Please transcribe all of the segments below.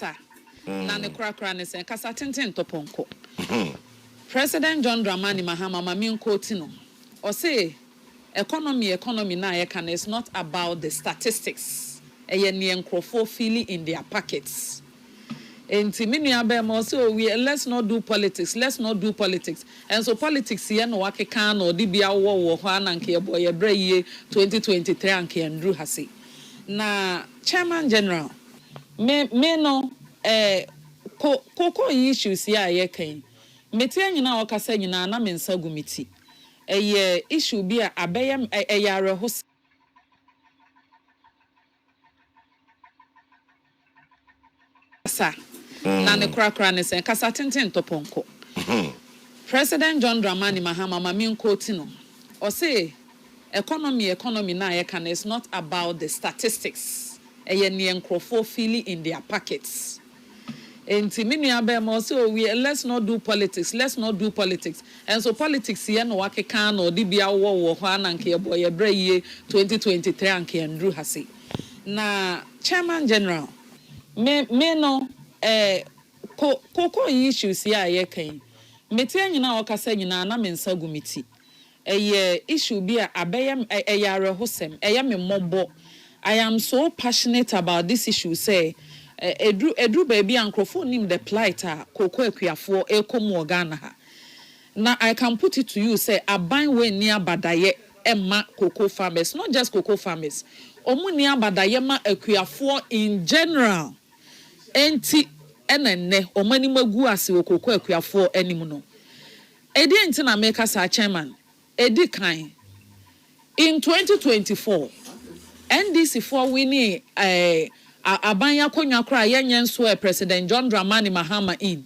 kasa na ne krakra ne sen kasa tenten toponko President John Dramani Mahama mami nkoti no o say economy na ye can is not about the statistics eye ne enkrofo feeling in their pockets enti me nua be mo say let's not do politics and so politics here no wakeka na odi bia wo ho ananke ye boy ye bra ye 2023 anke Andrew Hase na chairman general me no koko issues ya ye kan meti anyina okasa nyina na mensa gumiti eye issue bi a abeyam eyare ho sa na ne krakra ne sen kasa tenten toponko President John Dramani Mahama mami nkoti no o say economy na ye can is not about the statistics eye ne enkrofo feeling in their pockets enti me nua be mo say let's not do politics and so politics here no wakeka na odi bia wo ho ananke ye boy ye bra ye 2023 anke Andrew Hase na chairman general me no koko issues ya ye kan meti anyina okasa nyina na mensa gumiti eye issue bi a abeyam eyare hosem eye me mobo I am so passionate about this issue say edru baby ankrofo nim the plight a koko akuafo ekomu Ghana ha na I can put it to you say aban we ni abadaye emma cocoa farmers not just cocoa farmers omu ni abadaye ma akuafo in general enti enenne omani magu ase okoko akuafo anim no edi enti na make us chairman edi kan in 2024 NDC for winning abanya konwa kra yenye nso President John Dramani Mahama in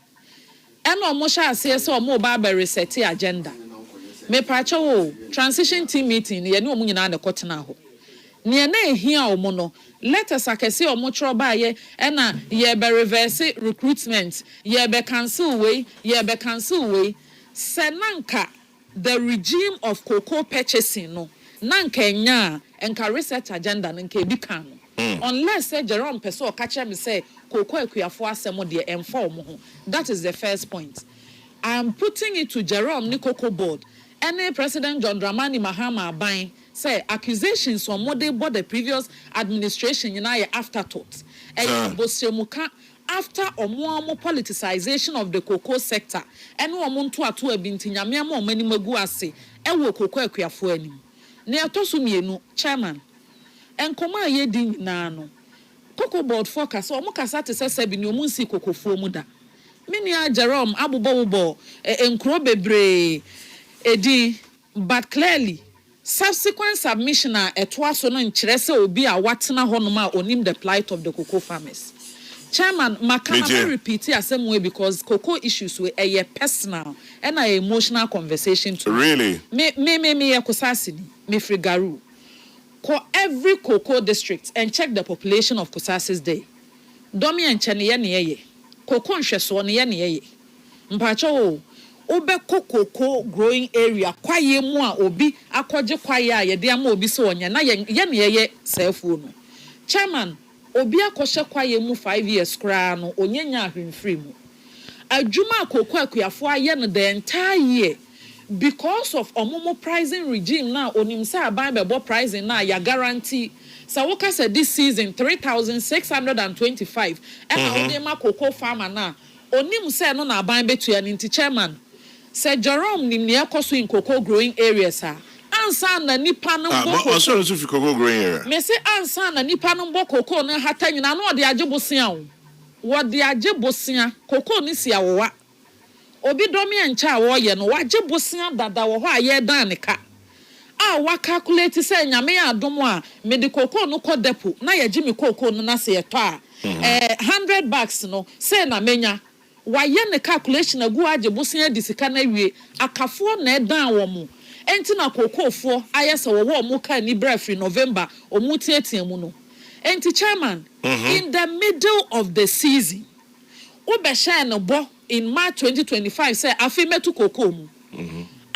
eno mo sha ase se omo ba ba reset agenda me pacho wo transition team meeting ye ne omo nyina na kotena ho ne na ehia omo no let us akese omo tro ba ye na ye be reverse recruitment ye be cancel way senanka the regime of cocoa purchasing no nanka nya enka research agenda nanka bi kan unless Jerome Peso catch me say cocoa akuafo asemo de emform ho that is the first point. I am putting it to Jerome Nikoko board any President John Dramani Mahama Abbey say accusations from what they bought the previous administration afterthought bosemuka after omo politicization of the cocoa sector and omo nto ato abinti nyame ama omani magu ase ewo cocoa akuafo anim ne atoso mienu chairman enkoma ye din na no cocoa board focus omo kasa te sese bi ne omo nsi kokofo mu da Minia Jerome Abubakar enkro bebre edi but clearly subsequent submission etwaso no nkyere se obi a watena honoma onim the plight of the cocoa farmers. Chairman Makama repeat asem because cocoa issues were a personal and a emotional conversation too. Really? Me kusasi me frigaru. Ko every cocoa district and check the population of Kusasi's day. Domi and Chaniye niye. Cocoa nhweso ne ye ne ye mpacho obe cocoa growing area kwaye mu a obi akwaje kwaye a ye de ama obi so onya na ye ne ye selfu no chairman obi akoshe kwaye mu 5 years kra no onyenya ahwemfiri mu adwuma cocoa akuafo aye no the entire year because of omomo pricing regime na onim say aban bebo pricing na ya guarantee so what say this season 3,625 and odema cocoa farmer na onim say no na aban betu ya nti chairman say Jerome nim ne ekoso in cocoa growing areas ansa na nipa no mbo also so fi cocoa growing area me say ansa na nipa no mbo cocoa no hata nyina no de agebosia wo de agebosia cocoa ni sia wowa obi domi encha wo ye no wagebosia dada wo ho aye dan ne ka wa calculate say nyame adom a me de cocoa no ko depo na ye gimi cocoa no na se yeto a 100 bucks no say na menya wa ye ne calculation agu agebosia disika na wie akafo na edan wo mu enti na cocoa fo ayese wo mu ka ni brefri November o mu tietia mu no enti chairman in the middle of the season obe share no bo in March 2025 say afimetu cocoa mu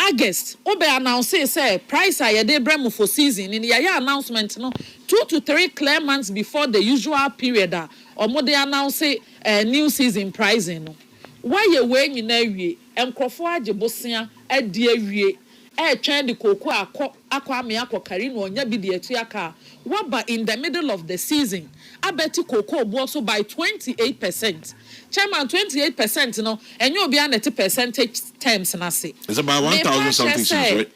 August obe announce say price aye dey brem for season in your announcement no 2 to 3 clear months before the usual period omo dey announce new season pricing no why you we nyina wie enkrofo age bosia ade awie twɛn de koko akɔ ame akɔkari no onya bi de atuaka waba in the middle of the season abeti koko bo so by 28%. Chairman 28% no enye obi anete percentage terms na say it's about 1,000 something cents, right?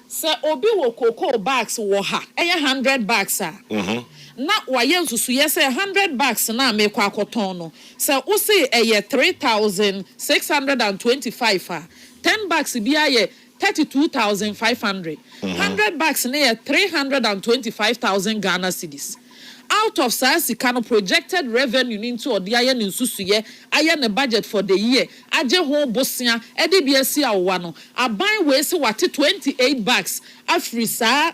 So obi wo cocoa bags wo ha 100 bags na waye nsusu ye say 100 bags na me kwa akoton no so wo say 3,625 10 bags bi aye 32,500 100 bags na 325,000 Ghana cedis. Out of Sasika projected revenue into Odiaye Nsusuye, aye ne budget for the year. Aje ho bosia, EDBSC awano. Aban wesi wati 28 bags. Afrisa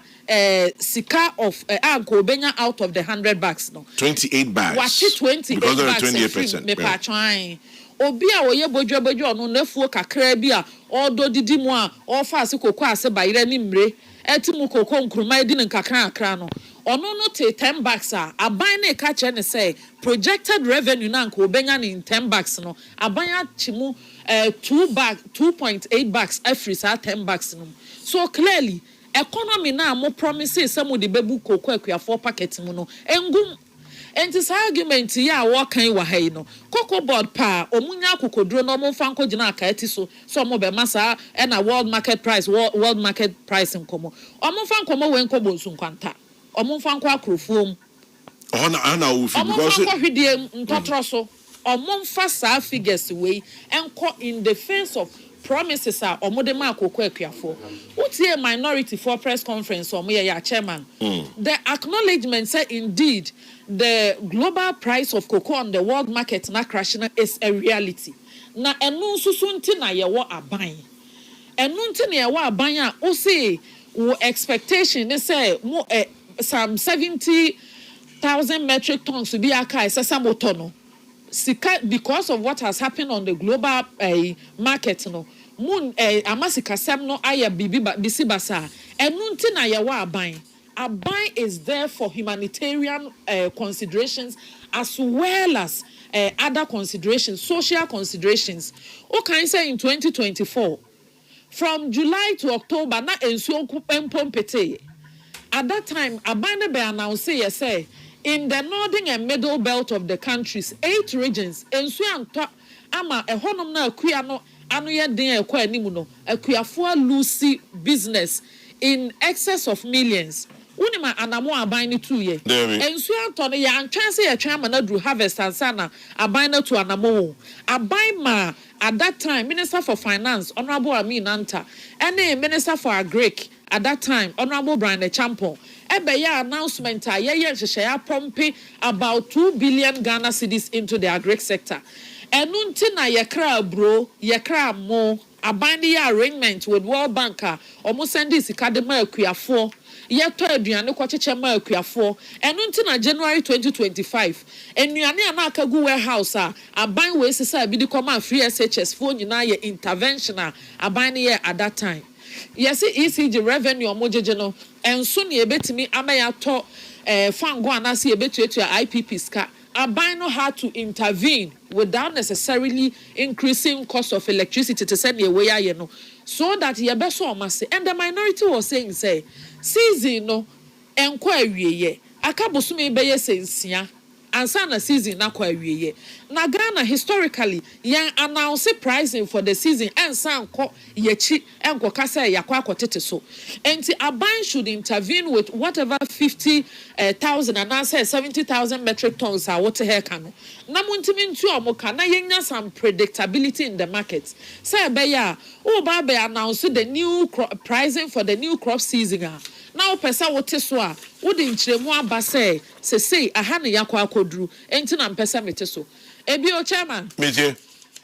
sika of anko benya out of the 100 bags no. 28 bags. Wati 28 because bags. Because of the 28%. Me pa trying. Obi a oye bojo no nefuo kakra bi a odo didi mu a ofa ase kokko ase bayire ni mre etimu kokko nkruma edi nkakra akra no ono no te 10 bags a aban na ka che ne say projected revenue na nko obenya ni 10 bags no aban achimu 2.8 bags every sa 10 bags no so clearly economy na mo promises some de bebu kokko akuafo packet mu no engum. And this argument, yeah, what kind of hay no cocoa board pa, or munya cocoa no more fanco genaka, so some of massa and a world market price, world market price in como. Or more fan como when cobo sun quanta, or more fanco crufum. Anna, because Totroso, or more fast figures away and caught in the face of promises are or modema kokwe for what's here minority for press conference or me chairman the acknowledgement say indeed the global price of cocoa on the world market na crashing is a reality na enu susunti na ye wo aban enu nti na ye wo aban a o say wo expectation they say mo some 70,000 metric tons to be aka sasamoto no sika because of what has happened on the global market no moon amasika sem no aya bibi bisi basa enunti na yewa aban is there for humanitarian considerations as well as other considerations, social considerations. Okay, say in 2024 from July to October na ensuo pompete at that time aban be announce say in the northern and middle belt of the countries, 8 regions, ensuanto ama ehonom na akua no anu ye den ekwa animu no akuafo lucy business in excess of millions. Unima anamo aban ni 2 year. Ensuanto no ya antwan se ye twan na dru harvest ansana aban na to anamo. Aban ma at that time Minister for Finance Honorable Amin Anta and Minister for Agric at that time Honorable Brian Champon Ebeye announcement ye pumping about 2 billion Ghana cedis into the agric sector. Enunti na yekra bro, yekra mo abandi arrangement with World Bank omo sendi sika de ma akuafo yeto aduane kwacheche ma akuafo enunti na January 2025 enuane ana akagu warehouse aban we sisa bi di koma free SHS fo nyina ye intervention aban ye at that time. Yes, ECG revenue omojeje no enso ne ebetimi amaya to fango anase ebetu IPP ska Abino had to intervene without necessarily increasing cost of electricity to send away so that ye beso omase. And the minority was saying say season no enko awieye akabosume beye sensia ansa na season na kwa awieye na Ghana historically yan announce pricing for the season ensa nko yechi enko kasa yakwa akotete so enti aban should intervene with whatever 50,000 and I say 70,000 metric tons are what here can na muntimi ntu omoka na yenya some predictability in the market say beya o ba be announce the new pricing for the new crop season now pesa wote so a wo de nkyeremu aba say aha ne yakwa akodru enti na mpesa mete so ebi o chairman meje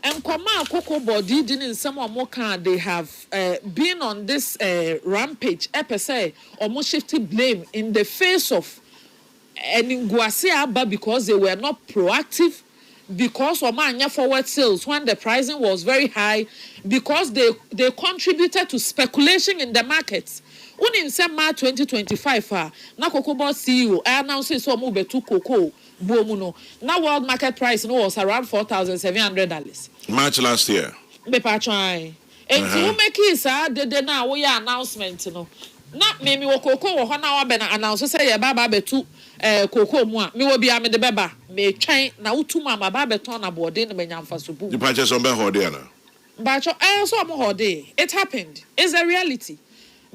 enkoma akoko body din nsem omoka they have been on this rampage epese omo shifting blame in the face of enguase aba because they were not proactive, because omanya forward sales when the pricing was very high, because they contributed to speculation in the markets. In March 2025 na cocoa board CEO announced so mo betu cocoa bomuno. Now world market price no was around $4,700. March last year. Me pa try. And to make it the now we announcement no. Not me wo koko wo ho na wa be na announce say ye baba betu koko mu a me wo bia me de beba me twen na utuma ma baba beton na bode na manyamfa so bu. The purchase on be hode na. But so am hode. It happened. It's a reality.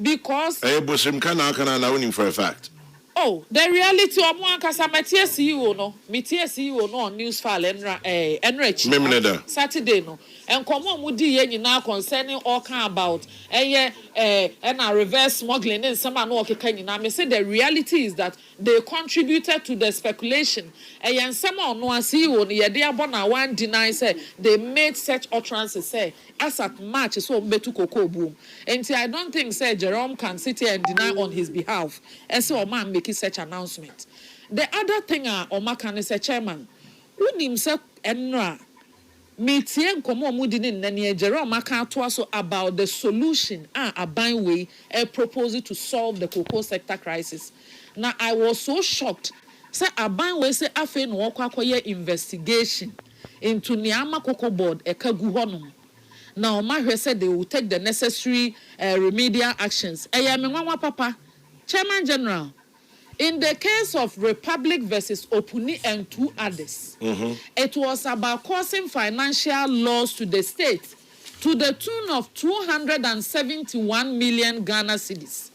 Because bosim kana na winning for a fact. Oh, the reality of one kasa metie CEO no, metie CEO no on news file enrich Saturday no. And come on mudi ye nyina concerning all kind about and reverse smuggling and some no okeka nyina. Me say the reality is that they contributed to the speculation. And some no CEO no ye dey abona one deny say they made such utterances say as at March so betu koko boom. And I don't think say Jerome can sit here and deny on his behalf. And so man making such announcement. The other thing Oma can say chairman unim say enra metie nkomo mudi ni nane Jerome aka to so about the solution Aban way a proposal to solve the cocoa sector crisis. Now I was so shocked say Aban way say afa no akwakoye investigation into Niama Cocoa Board ekagu honum. Now Oma said they will take the necessary remedial actions. Eyamenwa papa Chairman General, in the case of Republic versus Opuni and two others, it was about causing financial loss to the state to the tune of 271 million Ghana cedis.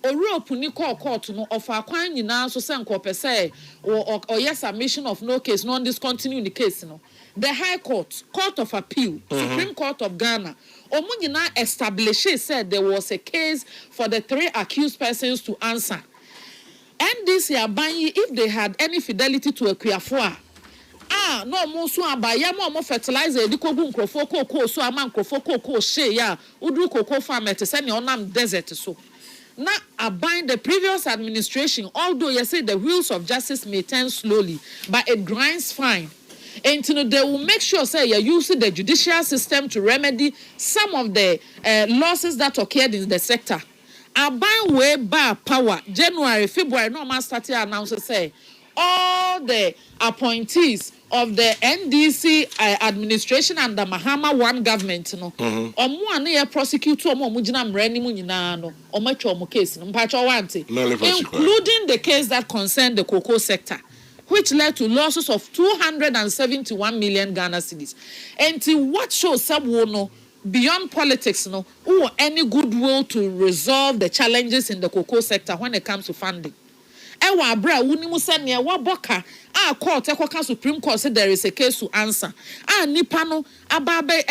Ori Opuni court no of akwan nyina so say nkope say or yes submission of no case non discontinue the case no. The High Court, Court of Appeal, Supreme Court of Ghana, Omunina established said there was a case for the 3 accused persons to answer. NDC Abbey, if they had any fidelity to a Kwiafua, no more so abaya more fertilizer, the cocoa cocoa, so a man cocoa shea, ya, Udu cocoa farmer to send your name desert so. Now, Abbey the previous administration, although you say the wheels of justice may turn slowly, but it grinds fine. And they will make sure say you're using the judicial system to remedy some of the losses that occurred in the sector. Aban way bar power January, February, no man started announcing say all the appointees of the NDC administration and the Mahama One government no. Omo prosecutor omo mujina mreni mu nyina no. Omo case no mpacho wante. Including the case that concerned the cocoa sector, which led to losses of 271 million Ghana cedis. And what shows someone no, beyond politics, no, or any goodwill to resolve the challenges in the cocoa sector when it comes to funding. Ewa abra unimu se ne wa boka court ekoka Supreme Court say there is a case to answer. Nipa no ababe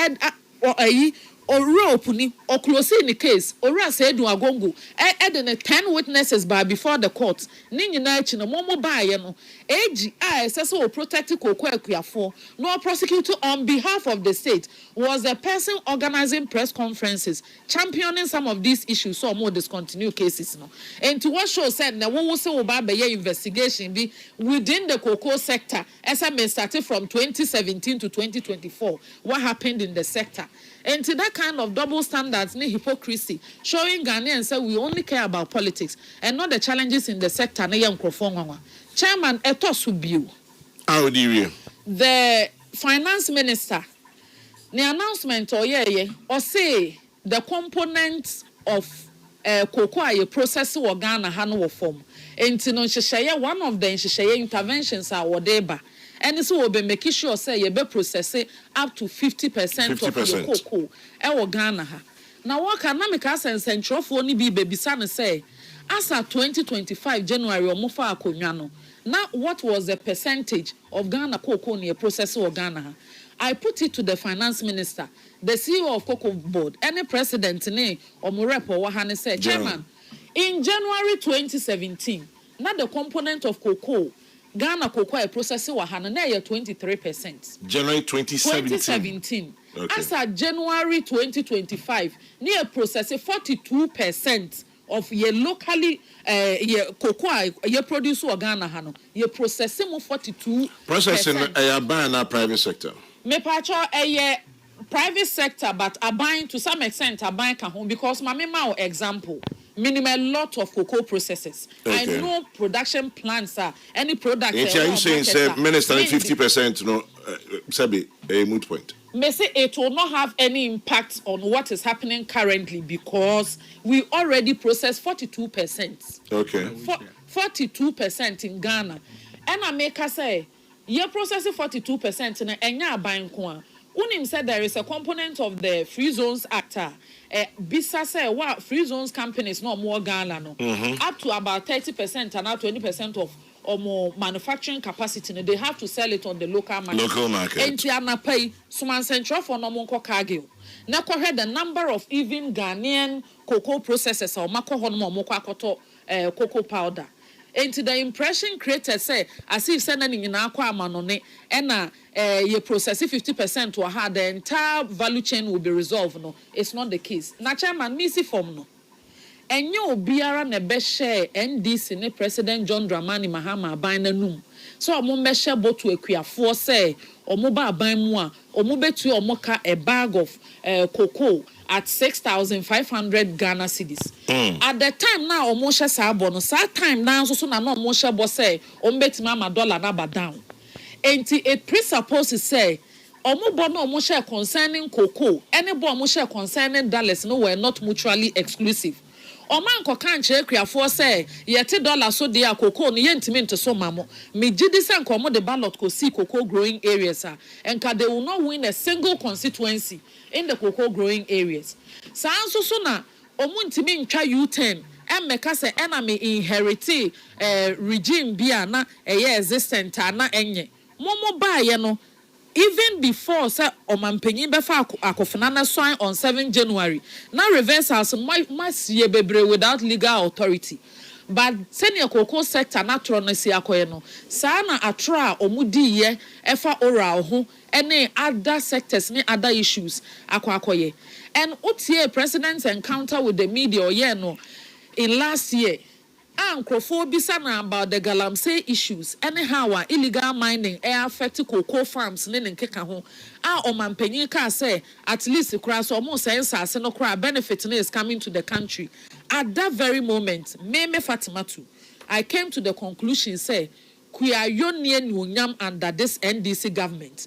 Oro Opuni or close in the case, Ora said to Agongo, adding 10 witnesses by before the court. Nini Nachi no Momo Bayano, AGI, SSO protected Cocoa, no prosecutor on behalf of the state was the person organizing press conferences, championing some of these issues, so more discontinued cases. No, and to what show said, the one was about the investigation be within the cocoa sector, as I may started from 2017 to 2024. What happened in the sector? And to that kind of double standards, hypocrisy, showing Ghanaians say we only care about politics and not the challenges in the sector. Chairman, Etosubiu. How do you? The finance minister, the announcement or say the components of cocoa process or Ghana Hano form. And to one of the interventions are whatever. And so we'll be making sure say you be processing up to 50% of your cocoa. Ewo Ghana ha. Now what can I make us and central for only be baby son say as at 2025 January or Mofa Akonyano. Now what was the percentage of Ghana cocoa near processing or Ghana ha? I put it to the finance minister, the CEO of Cocoa Board, any president ne or Morepo Wahane said, Chairman, in January 2017, not the component of cocoa Ghana cocoa processing wahana na 23%. January 2017. Okay. As at January 2025, near processing 42% of your locally cocoa ye produce or Ghana hano. Ye processing 42%. Processing a buy na private sector. Me pacho a private sector, but a buying to some extent a buying home because my example. minimum a lot of cocoa processes. Okay. I know production plants are any product. Are you saying, say, Minister, 50%, no, Sabi, a moot point? May say it will not have any impact on what is happening currently because we already process 42%. Okay. 42% in Ghana. And I make us say, you process 42% in Enya Bankwa. Unim said there is a component of the Free Zones Act. Bisa say what free zones companies no more Ghana no. Up to about 30% and now 20% of or more manufacturing capacity, they have to sell it on the local market. Local market. And Tiana pay Suman Central for no more Kagio. Now, the number of even Ghanaian cocoa processors or Mako Honmo Mokakoto cocoa powder. And the impression created say, as if sending in aqua manone, and you process 50% to a the entire value chain will be resolved. No, it's not the case. Nachaman missy form no. And you biara ne be share NDC ne President John Dramani Mahama ban na num. So omo be share botu akuafo say omo ba ban mu a omo betu omo ka a bag of cocoa at 6,500 Ghana cedis. At the time now omo share sa no sa time now so na no omo share bo say omo betima ama dollar na ba down. Enti it presupposes say omo bo no omo share concerning cocoa any bo omo share concerning dollars no were not mutually exclusive. Oman ko kan che kriafo say yete dollar so dey cocoa no yentimi nte so mamo me gidi say nko the ballot ko see cocoa growing areas enka they will not win a single constituency in the cocoa growing areas sa anso so na omuntimi ntwa U10 emeka say enemy inherit regime bia na existent na enye momo ba ye no even before say omampanyin befa akofana na sign on 7 January now reversals must ye bebre without legal authority but senior cocoa sector natural na si akoye no sa na atra omudi ye efa oral ho any other sectors ni other issues akoye and otie president's encounter with the media oye no in last year Ankrofobisa na about the galamsey issues. Anyhow, illegal mining affect cocoa farms in Keka. Omampenyi ka say at least the cross almost sense as no cry benefit is coming to the country. At that very moment, me Fatimar too, I came to the conclusion say, we are union under this NDC government.